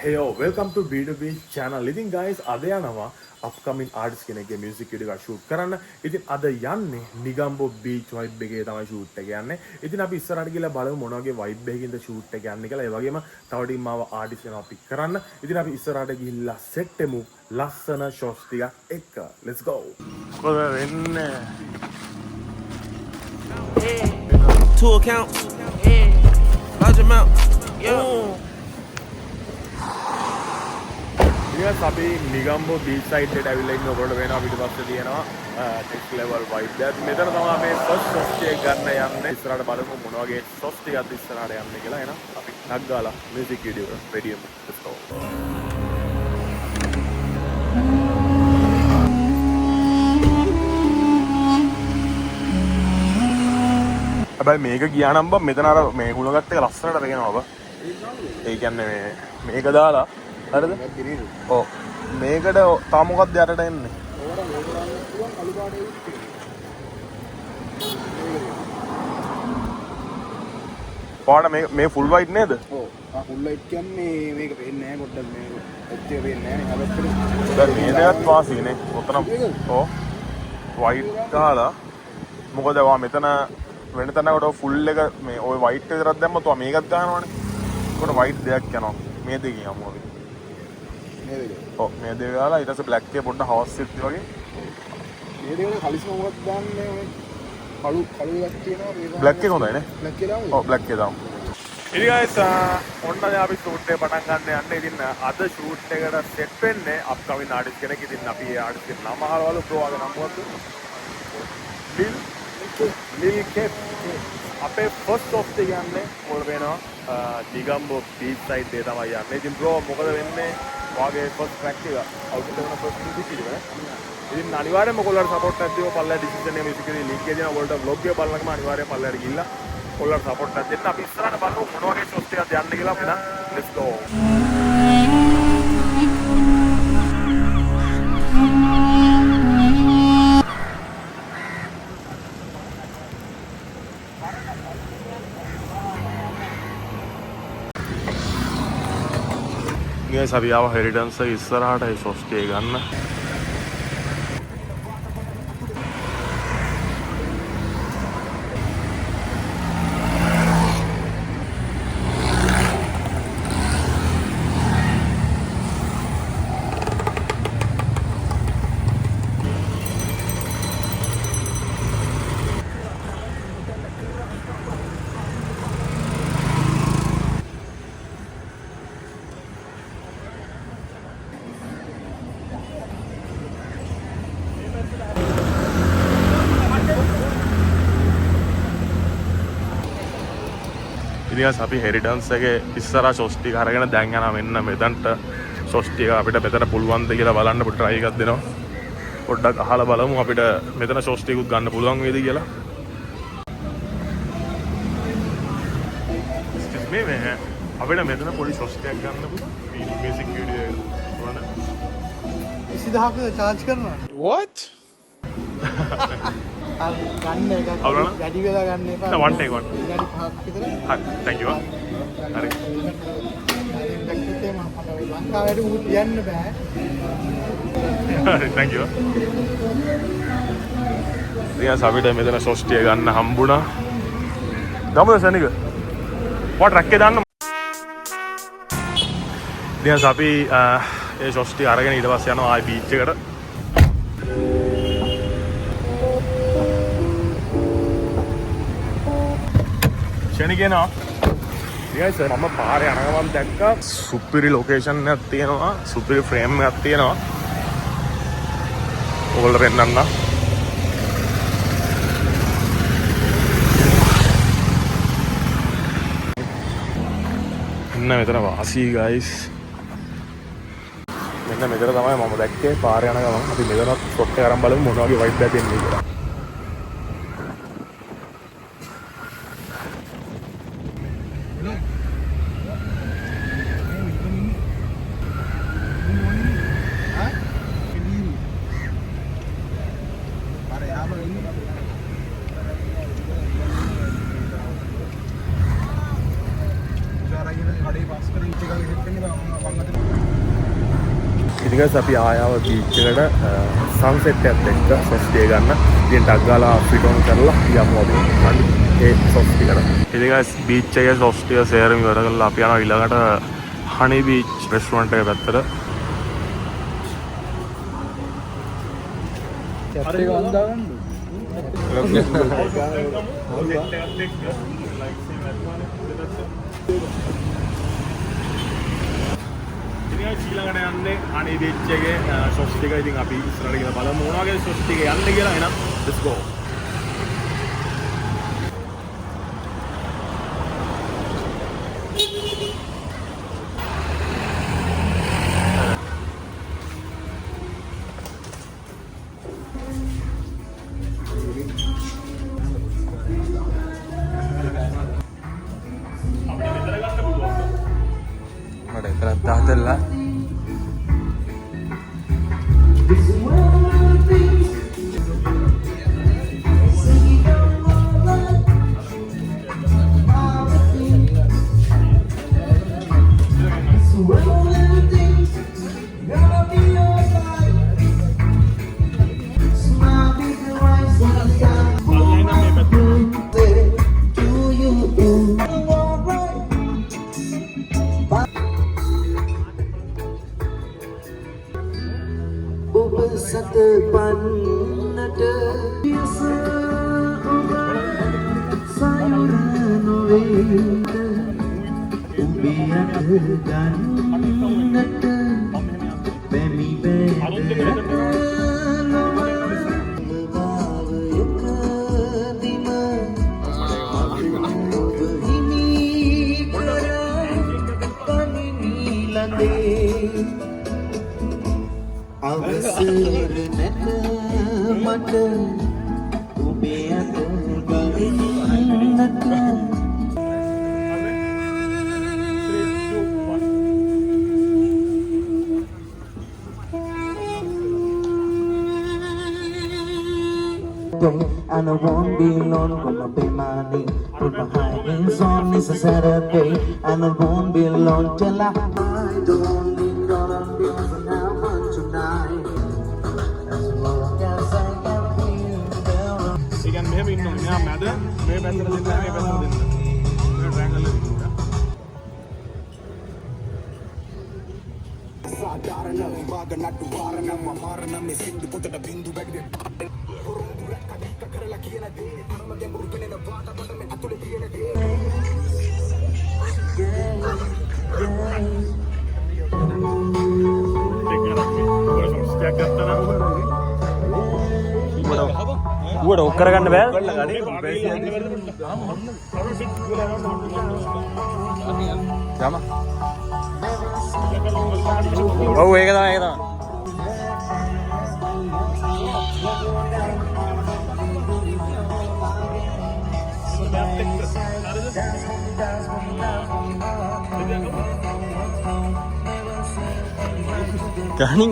Hey yo, welcome to B2B channel. ඉතින් guys අද යනවා upcoming artist කෙනෙක්ගේ music video එක shoot කරන්න. ඉතින් අද යන්නේ නිගම්බෝ beach vibe එකේ තමයි shoot එක යන්නේ. ඉතින් අපි ඉස්සරහට ගිහලා බලමු මොන වගේ vibe එකකින්ද shoot එක යන්නේ කියලා. ඒ වගේම තව ටික මාව artist වෙනවා pick කරන්න. ඉතින් අපි ඉස්සරහට ගිහිල්ලා set එමු ලස්සන shots ටිකක් එක්ක. Let's go. කොහෙද වෙන්නේ? Two accounts. Large amount. Yo. Yes, අපි නිගම්බෝ beach side එකට ඇවිල්ලා ඉන්න ඔයගොල්ලෝ වෙනවා පිටපස්සේ තියෙනවා next level vibe එකක්. මෙතන තමයි මේ first shot එක ගන්න යන්නේ. ඉස්සරහට බලමු මොන වගේ shots ටිකක්ද ඉස්සරහට යන්නේ කියලා. එහෙනම් අපි ටක් ගාලා music video එක ready වෙමු. Let's go. හැබැයි මේක ගියා නම් බම් මෙතන අර මේ හුලගත්ත එක ලස්සනට පේනවා බා. ඒ කියන්නේ මේක දාලා හරිද? ඔව්. මේකට තා මොකක්ද යටට එන්නේ? පාඩ මේ ෆුල් වයිට් නේද? ඔව්. ෆුල් වයිට් කියන්නේ මේක වෙන්නේ නැහැ පොඩ්ඩක් මේ ඔච්චර වෙන්නේ නැහැ නේ. හැබැයි දැන් මේ දෙයක් වාසිනේ. ඔතන ඔව්. වයිට් දාලා මොකද වා මෙතන වෙන තැනකට ෆුල් එක මේ ওই වයිට් එක විතරක් දැම්මොත් ඔයා මේකත් ගන්නවනේ. ඒකට වයිට් දෙයක් යනවා. මේ දෙකේ යමු අපි. ඔව් මේ දෙක ගාලා ඊට පස්සේ බ්ලැක් එක පොඩ්ඩක් හවස් වෙද්දි වගේ මේ දෙකේ කලිස්ම මොකක්ද දාන්නේ ඔය කළු එකක් තියෙනවා මේක බ්ලැක් එක හොඳයි නේ බ්ලැක් එක දාමු ඔව් බ්ලැක් එක දාමු ඉතින් guys ඔන්න දැන් අපි ෂූට් එක පටන් ගන්න යන්නේ ඉතින් අද ෂූට් එකට සෙට් වෙන්නේ අප්කමින් ආටිස්ට් කෙනෙක් ඉතින් අපි ඒ ආටිස්ට් කෙනා නම අහලවලු බ්‍රෝ ආගේ නම මොකක්ද ලිල් කෙප් අපේ ෆස්ට් ඔෆ් එක යන්නේ මොකද වෙනවා නිගම්බෝ බීච් සයිඩ් එක තමයි යන්නේ ඉතින් බ්‍රෝ මොකද වෙන්නේ වාගේ ෆස්ට් ට්‍රැක් එක අවුට් කරන ෆස්ට් මියුසික් වීඩියෝ නේ. ඉතින් අනිවාර්යෙන්ම ඔයගොල්ලන්ට සපෝට් එකක් දීලා පල්ලා ඩිසිෂන් එක මියුසික් එකේ ලින්ක් එක දෙනවා. ඔයගොල්ලන්ට vlog එක බලනකම අනිවාර්යෙන්ම පල්ලාට ගිහිල්ලා ඔයගොල්ලන්ට සපෝට් එකක් දෙන්න. අපි ඉස්සරහට බලමු මොන වගේ ෂොට්ස් එකක්ද යන්නේ කියලා අපිට. Let's go. guys අපි ආව හෙරිටන්ස් එක ඉස්සරහට ඒ ෂොට්ස් ටික ගන්න. ඉතින් අපි හෙරිටන්ස් එකේ ඉස්සරහා ෂොට්ස් ටික අරගෙන දැන් යනවා මෙන්න මෙතනට ෂොට්ස් ටික අපිට මෙතන පුළුවන් ද කියලා බලන්න පොඩ්ඩක් try එකක් දෙනවා. පොඩ්ඩක් අහලා බලමු අපිට මෙතන ෂොට්ස් ටිකක් ගන්න පුළුවන් වේද කියලා. excuse me මේ අපිට මෙතන පොඩි ෂොට්ස් ටිකක් ගන්න පුළුවන්. මියුසික් වීඩියෝ එක වුණා. 20000ක charge කරනවා. What? ගන්න එක වැඩි වෙලා ගන්න එපා. නෑ one take one. විනාඩි 5ක් විතර. හරි thank you. හරි. ලංකාවට උ කියන්න බෑ. හරි thank you. ඉතින් අපිට මෙතන ෂොට්ස් ටික ගන්න හම්බුණා. ගමුද සනික? වා ට්‍රැක් එක දාන්න. ඉතින් අපි ඒ ෂොට්ස් ටික අරගෙන ඊට පස්සේ යනවා ආයි බීච් එකට. ෂණිකේනවා guys මම පාරේ යන ගමන් දැක්කා සුපිරි ලොකේෂන් එකක් තියෙනවා සුපිරි ෆ්‍රේම් එකක් තියෙනවා ඕගොල්ලෝ පෙන්නන්න මෙන්න මෙතන වාසී guys මෙන්න මෙතන තමයි මම දැක්කේ පාරේ යන ගමන් අපි මෙතනත් ෂොට් එක අරන් බලමු මොන වගේ වයිබ් එකක් එන්නේ කියලා කඩේ පාස් කරලා ඉච්ච එකක් හෙට් වෙන්නේ බා ඉතින් guys අපි ආයාව බීච් එකට සන්සෙට් එකත් එක්ක සොස්ටිය ගන්න. ඉතින් ටක් ගාලා ෆිට ඔන් කරලා යමු අපි. අන්න ඒ සොස්ටිය එකට. ඉතින් guys බීච් එකේ සොස්ටිය සේරම ඉවර කරලා අපි යනවා ඊළඟට හනි බීච් රෙස්ටුරන්ට් එක පැත්තට. හරි වන්දාගන්න. ඊළඟට යන්නේ හනි බීච් එකේ ෂොප්ස් ටික. ඉතින් අපි ඉස්සරහට ගිහලා බලමු මොනවා වගේ ෂොප්ස් ටික යන්නේ කියලා. එහෙනම් let's go. මට කරත් දාතල්ලා and I won't be alone. Gonna pay money, put my high heels on. It's a Saturday, and I won't be alone till I don't need dollar bills and have fun tonight. As long as I can feel down. ඒ කියන්නේ මෙහෙම ඉන්න ඕනේ. මෙයා මැද මේ පැත්තට දෙන්න මේ පැත්තට දෙන්න. මේ ට්‍රයැන්ගල් එකේ ඉන්න. సాధారణ విభాగ నటు వారణ మారణ మే సింధు పొందడ బిందు బెగde కరల కియన దే మనమగే మురుపెన వాట పటమే అతుల కియన దే ඌට ඔක් කරගන්න බෑ. යම. ඔව් ඒක තමයි ඒක තමයි. ගානින්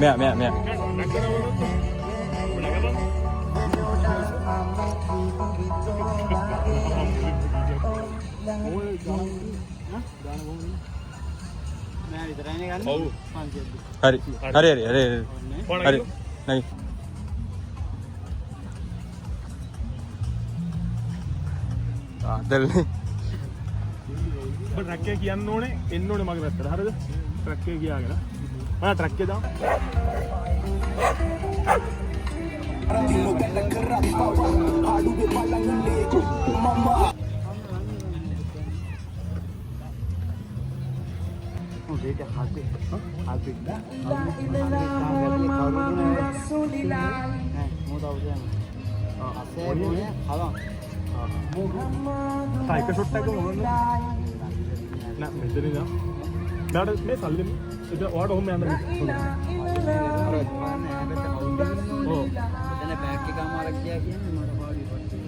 මෙයා හරි නැගි ආදල්නේ ට්‍රක් එක කියන්න ඕනේ එන්න ඕනේ මගේ පැත්තට. හරිද? ට්‍රක් එක ගියාගෙන. මම ට්‍රක් එක දාමු. Dino bella carrappa aduge balangule mama ඒක හදේ ටයික ෂොට් එක මොකද? නෑ මෙතන ඉඳන්. ඩාට මේ සල්ලි දෙන්න. ඒක ඔයාලට ඔහොම යන්න බෑ. ඔව්. එතන බෑග් එක අමාරක් ගියා කියන්නේ මට පාඩි පස්සේ.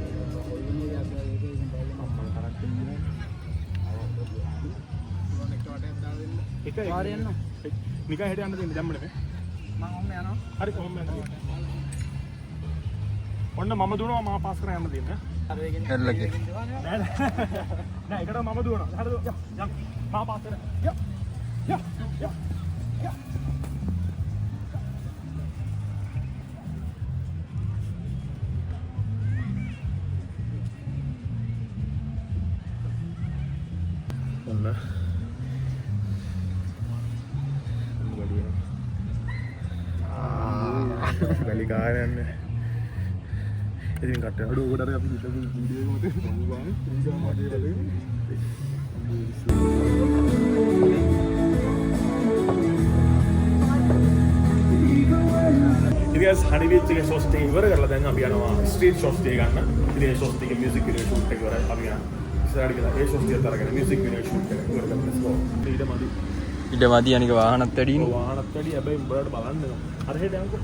එක පාර යන්න. නිකන් හෙට යන්න දෙන්න දැම්මනේ. මම ඔහොම යනවා. හරි කොහොම යන්න. ඔන්න මම දුවනවා මම පාස් කරලා යන්න දෙන්න. එල්ලගේ නෑ එකට මම දුවනවා. හරිද? යම්. මම පාස් කරා. ය. ඔන්න. වැලි කාරයන්නේ. ඉතින් කට්ට අඩු ඔකට අපි හිටපු වීඩියෝ එකකට ඉතින් හනි බීච් එකේ ෂොට්ස් ටික ඉවර කරලා දැන් අපි යනවා ස්ට්‍රීට් ෂොට්ස් ටික ගන්න. ඉතින් ඒ ෂොට්ස් ටිකේ මියුසික් වීඩියෝ ෂූට් එක කරලා අපි යනවා. ඉස්සරහට ගිහලා ඒ ෂොට්ස් ටික අරගෙන මියුසික් වීඩියෝ ෂූට් එක ඉවර කරලා let's go. ඊට මදි අනික වාහනත් වැඩිනේ වාහනත් වැඩි හැබැයි උඹලට බලන්න අර හෙට යන්කෝ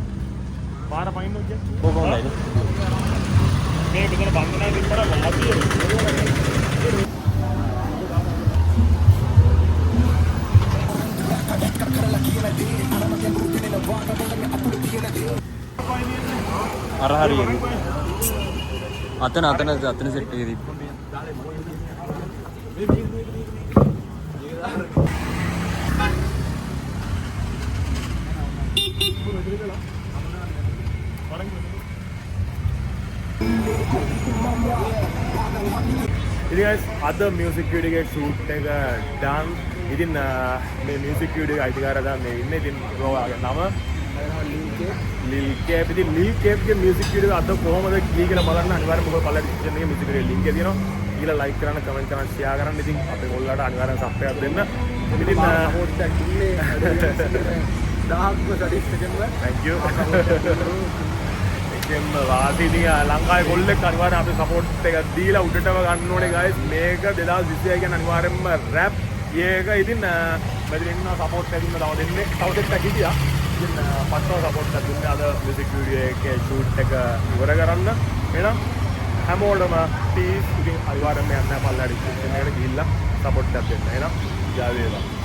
පාර පයින් නොකිය ඕක හොඳයි මේ මෙතන බංගනා විතර වාසිය අර හරියට අතන සෙට් එකේ තිබ්බා ඉතින් guys අද මියුසික් වීඩියෝ එකේ ෂූට් එක done. ඉතින් මේ මියුසික් වීඩියෝ එක අයිතිකාරයා මේ ඉන්නේ. ඉතින් ඔයාගේ නම ලිල් කේප්. ඉතින් ලිල් කේප්ගේ මියුසික් වීඩියෝ එක අද කොහොමද කී කියලා බලන්න අනිවාර්යයෙන්ම ඔබ පළල ඩිස්ක්‍රිප්ෂන් එකේ මියුසික් වීඩියෝ ලින්ක් එක තියෙනවා. ඊළඟ ලයික් කරන්න, කමෙන්ට් කරන්න, ෂෙයා කරන්න. ඉතින් අපේ ඔයාලට අනිවාර්යෙන් සබ්ස්ක්‍රයිබ් දෙන්න. ඉතින් සපෝට් එකක් දුන්නේ 1000ක් සටිස්ට් එකෙන්ම thank you. ඉතින් වාසිතිය ලංකාවේ කොල්ලෙක් අනිවාර්යෙන් අපේ සපෝට් එක දීලා උඩටම ගන්න ඕනේ guys. මේක 2026 කියන්නේ අනිවාර්යෙන්ම රැප්. ඒක ඉතින් මෙතන ඉන්න සපෝට් එක දුන්න තව දෙන්නේ. තව දෙයක් හිටියා. ඉතින් පස්ව සපෝට් එක දුන්නේ අද මියුසික් වීඩියෝ එකේ ෂූට් එක ඉවර කරන්න. එහෙනම් හැමෝටම පීස්. ඉතින් අනිවාර්යෙන්ම යන්න පල්ලා ඩිස්ක්‍රිප්ෂන් එකට ගිහිල්ලා සපෝට් එකක් දෙන්න. එහෙනම් ජය වේවා.